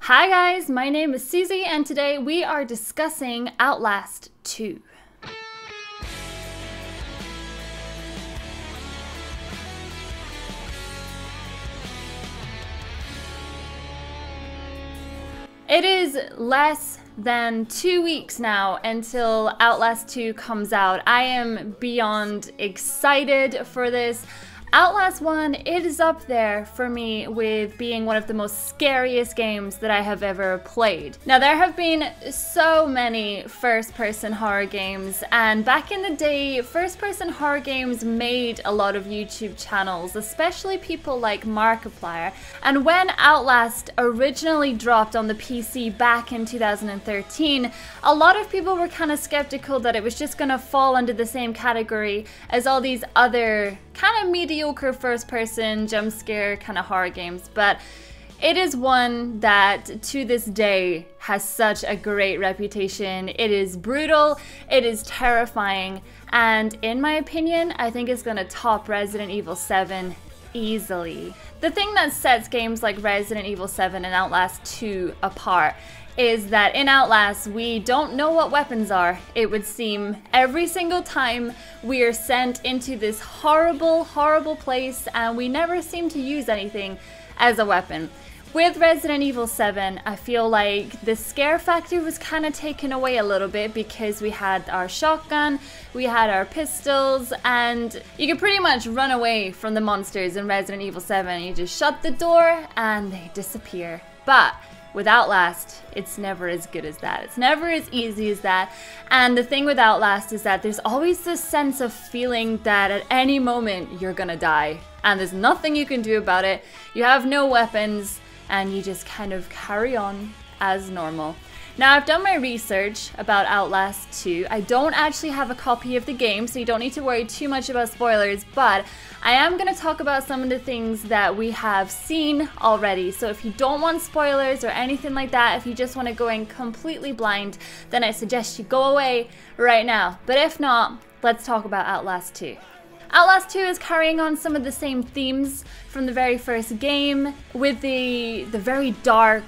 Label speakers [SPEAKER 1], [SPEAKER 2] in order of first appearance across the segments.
[SPEAKER 1] Hi guys, my name is Susie and today we are discussing Outlast 2. It is less than 2 weeks now until Outlast 2 comes out. I am beyond excited for this. Outlast 1, it is up there for me with being one of the most scariest games that I have ever played. Now there have been so many first-person horror games, and back in the day, first-person horror games made a lot of YouTube channels, especially people like Markiplier. And when Outlast originally dropped on the PC back in 2013, a lot of people were kind of skeptical that it was just gonna fall under the same category as all these other kind of mediocre first-person jump scare kind of horror games, but it is one that to this day has such a great reputation. It is brutal, it is terrifying, and in my opinion, I think it's gonna top Resident Evil 7 easily. The thing that sets games like Resident Evil 7 and Outlast 2 apart is that in Outlast, we don't know what weapons are, it would seem. Every single time we are sent into this horrible, horrible place and we never seem to use anything as a weapon. With Resident Evil 7, I feel like the scare factor was kind of taken away a little bit because we had our shotgun, we had our pistols, and you could pretty much run away from the monsters in Resident Evil 7. You just shut the door and they disappear. But with Outlast, it's never as good as that. It's never as easy as that. And the thing with Outlast is that there's always this sense of feeling that at any moment you're gonna die. And there's nothing you can do about it. You have no weapons, and you just kind of carry on as normal. Now, I've done my research about Outlast 2. I don't actually have a copy of the game, so you don't need to worry too much about spoilers, but I am going to talk about some of the things that we have seen already. So if you don't want spoilers or anything like that, if you just want to go in completely blind, then I suggest you go away right now. But if not, let's talk about Outlast 2. Outlast 2 is carrying on some of the same themes from the very first game with the very dark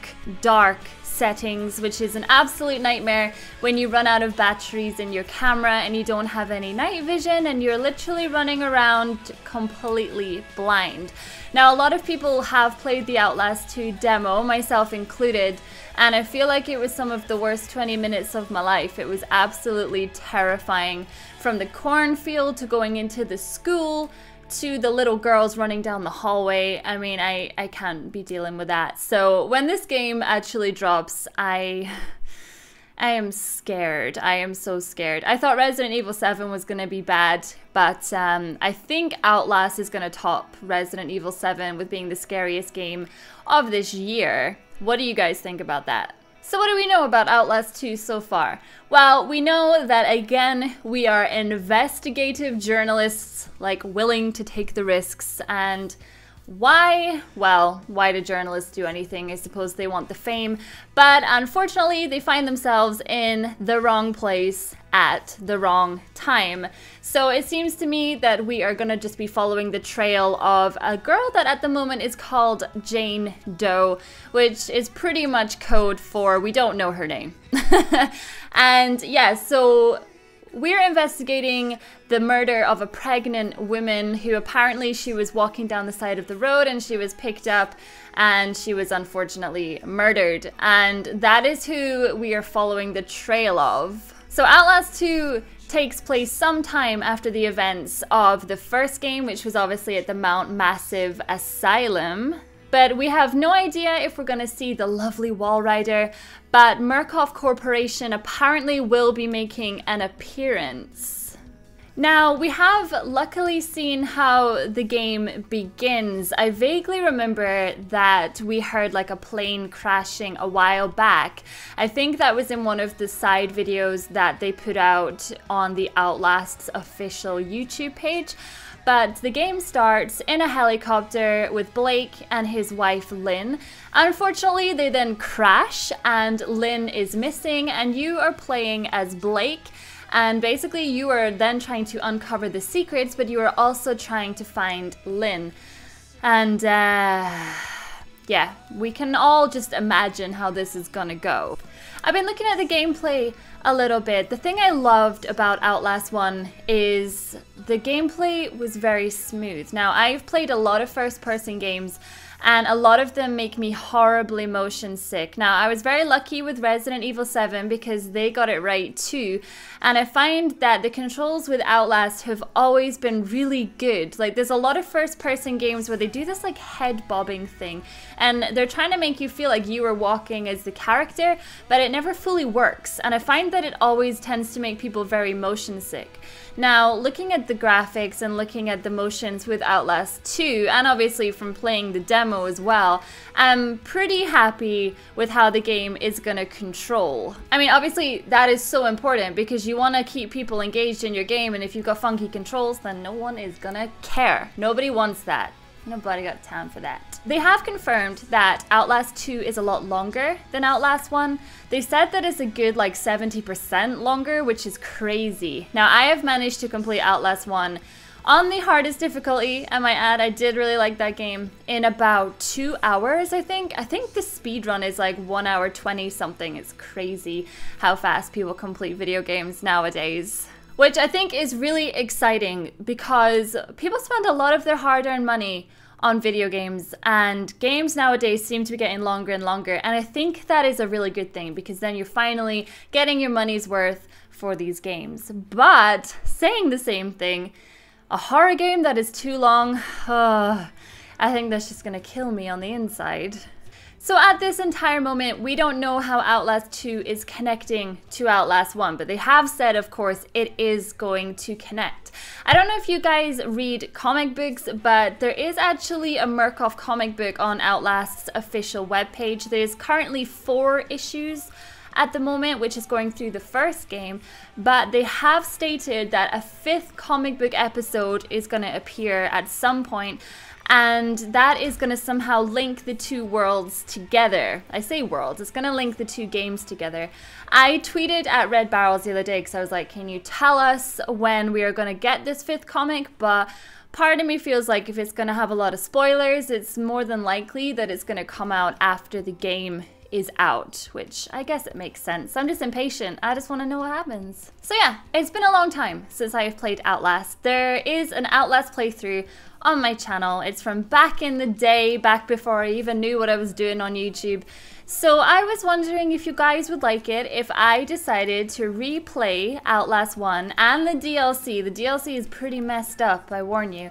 [SPEAKER 1] settings, which is an absolute nightmare when you run out of batteries in your camera and you don't have any night vision and you're literally running around completely blind. Now, a lot of people have played the Outlast 2 demo, myself included, and I feel like it was some of the worst 20 minutes of my life. It was absolutely terrifying. From the cornfield to going into the school to the little girls running down the hallway. I mean, I can't be dealing with that. So when this game actually drops, I am scared. I am so scared. I thought Resident Evil 7 was going to be bad, but I think Outlast is going to top Resident Evil 7 with being the scariest game of this year. What do you guys think about that? So what do we know about Outlast 2 so far? Well, we know that again, we are investigative journalists, like willing to take the risks. And why? Well, why do journalists do anything? I suppose they want the fame, but unfortunately they find themselves in the wrong place at the wrong time. So it seems to me that we are gonna just be following the trail of a girl that at the moment is called Jane Doe, which is pretty much code for we don't know her name. And yeah, so we're investigating the murder of a pregnant woman who apparently she was walking down the side of the road and she was picked up and she was unfortunately murdered. And that is who we are following the trail of. So Outlast 2 takes place sometime after the events of the first game, which was obviously at the Mount Massive Asylum. But we have no idea if we're going to see the lovely Walrider, but Murkoff Corporation apparently will be making an appearance. Now, we have luckily seen how the game begins. I vaguely remember that we heard like a plane crashing a while back. I think that was in one of the side videos that they put out on the Outlast's official YouTube page. But the game starts in a helicopter with Blake and his wife Lynn. Unfortunately, they then crash and Lynn is missing and you are playing as Blake. And basically you are then trying to uncover the secrets, but you are also trying to find Lynn. And yeah, we can all just imagine how this is gonna go. I've been looking at the gameplay a little bit. The thing I loved about Outlast 1 is the gameplay was very smooth. Now, I've played a lot of first-person games, and a lot of them make me horribly motion sick. Now, I was very lucky with Resident Evil 7 because they got it right too, and I find that the controls with Outlast have always been really good. Like, there's a lot of first-person games where they do this like head bobbing thing, and they're trying to make you feel like you are walking as the character, but it never fully works, and I find that it always tends to make people very motion sick. Now, looking at the graphics and looking at the motions with Outlast 2, and obviously from playing the demo as well, I'm pretty happy with how the game is gonna control. I mean, obviously that is so important because you wanna keep people engaged in your game, and if you've got funky controls, then no one is gonna care. Nobody wants that. Nobody got time for that. They have confirmed that Outlast 2 is a lot longer than Outlast 1. They said that it's a good like 70% longer, which is crazy. Now, I have managed to complete Outlast 1 on the hardest difficulty, I might add. I did really like that game in about 2 hours, I think. I think the speed run is like 1 hour 20 something. It's crazy how fast people complete video games nowadays. Which I think is really exciting because people spend a lot of their hard-earned money on video games, and games nowadays seem to be getting longer and longer, and I think that is a really good thing because then you're finally getting your money's worth for these games. But saying the same thing, a horror game that is too long, I think that's just gonna kill me on the inside. So at this entire moment, we don't know how Outlast 2 is connecting to Outlast 1, but they have said, of course, it is going to connect. I don't know if you guys read comic books, but there is actually a Murkoff comic book on Outlast's official webpage. There's currently 4 issues at the moment, which is going through the first game, but they have stated that a 5th comic book episode is going to appear at some point, and that is going to somehow link the 2 worlds together. I say worlds, it's going to link the 2 games together. I tweeted at Red Barrels the other day because I was like, can you tell us when we are going to get this 5th comic? But part of me feels like if it's going to have a lot of spoilers, it's more than likely that it's going to come out after the game is out, which I guess it makes sense. I'm just impatient. I just want to know what happens. So yeah, it's been a long time since I have played Outlast. There is an Outlast playthrough on my channel. It's from back in the day, back before I even knew what I was doing on YouTube. So I was wondering if you guys would like it if I decided to replay Outlast 1 and the DLC. The DLC is pretty messed up, I warn you.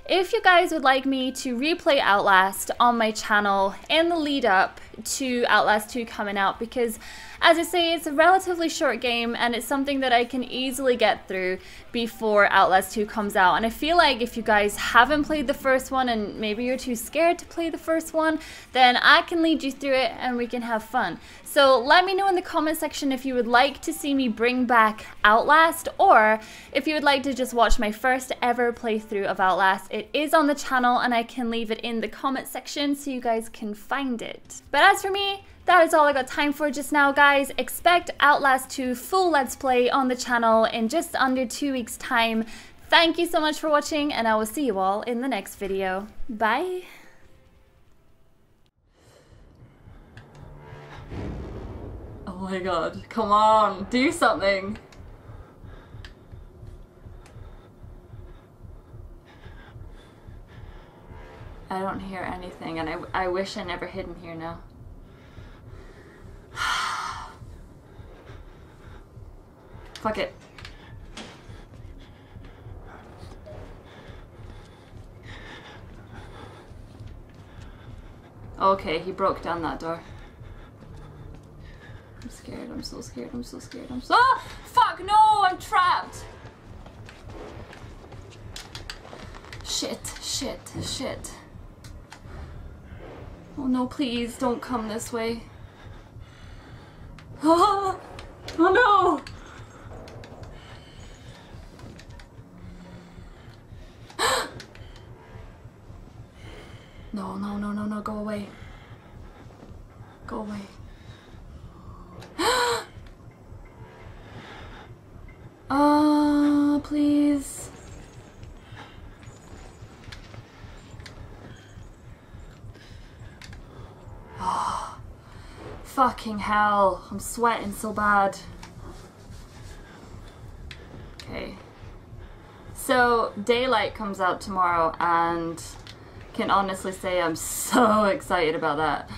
[SPEAKER 1] If you guys would like me to replay Outlast on my channel in the lead up to Outlast 2 coming out, because as I say, it's a relatively short game and it's something that I can easily get through before Outlast 2 comes out. And I feel like if you guys haven't played the first one and maybe you're too scared to play the first one, then I can lead you through it and we can have fun. So let me know in the comment section if you would like to see me bring back Outlast, or if you would like to just watch my first ever playthrough of Outlast. It is on the channel and I can leave it in the comment section so you guys can find it. But as for me, that is all I got time for just now, guys. Expect Outlast 2 full Let's Play on the channel in just under 2 weeks' time. Thank you so much for watching, and I will see you all in the next video. Bye! Oh my god, come on, do something! I don't hear anything, and I wish I never hid in here now. Fuck it. Okay, he broke down that door. I'm scared, I'm so scared, I'm so scared, I'm so— ah! Fuck, no, I'm trapped! Shit, shit, shit. Oh no, please, don't come this way. Oh, oh no! No, no, no, no, no, go away. Go away. Please. Fucking hell. I'm sweating so bad. Okay. So, daylight comes out tomorrow, and can honestly say I'm so excited about that.